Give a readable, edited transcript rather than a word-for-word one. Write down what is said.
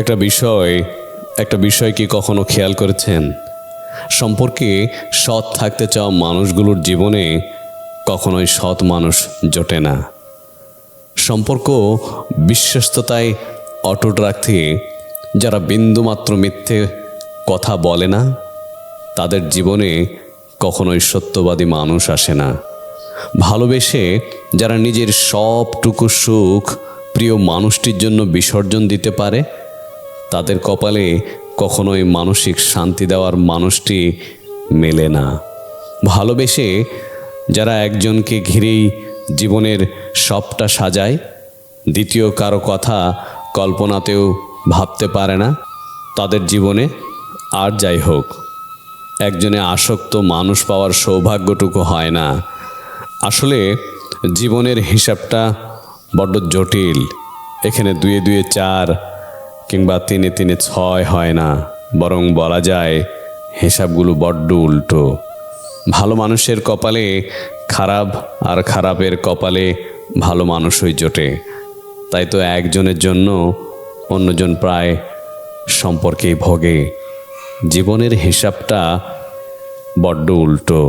একটা বিষয় কি কখনো খেয়াল করেছেন? সম্পর্কে সৎ থাকতে চাওয়া মানুষগুলোর জীবনে কখনোই সৎ মানুষ জোটে না। সম্পর্ক বিশ্বস্ততায় অটুট রাখতে যারা বিন্দুমাত্র মিথ্যে কথা বলে না, তাদের জীবনে কখনোই সত্যবাদী মানুষ আসে না। ভালোবেসে যারা নিজের সবটুকু সুখ প্রিয় মানুষটির জন্য বিসর্জন দিতে পারে, তাদের কপালে কখনোই মানসিক শান্তি দেওয়ার মানুষটি মেলে না। ভালোবেসে যারা একজনকে ঘিরেই জীবনের সবটা সাজায়, দ্বিতীয় কারো কথা কল্পনাতেও ভাবতে পারে না, তাদের জীবনে আর যাই হোক একজনে আসক্ত মানুষ পাওয়ার সৌভাগ্যটুকু হয় না। আসলে জীবনের হিসাবটা বড্ড জটিল। এখানে 2 2 4 কিংবা 3 3 6 হয় না, বরং বলা যায় হিসাবগুলো বড্ড উল্টো। ভালো মানুষের কপালে খারাপ, আর খারাপের কপালে ভালো মানুষই জোটে। তাই তো একজনের জন্য অন্যজন প্রায় সম্পর্কেই ভোগে। জীবনের হিসাবটা বড্ড উল্টো।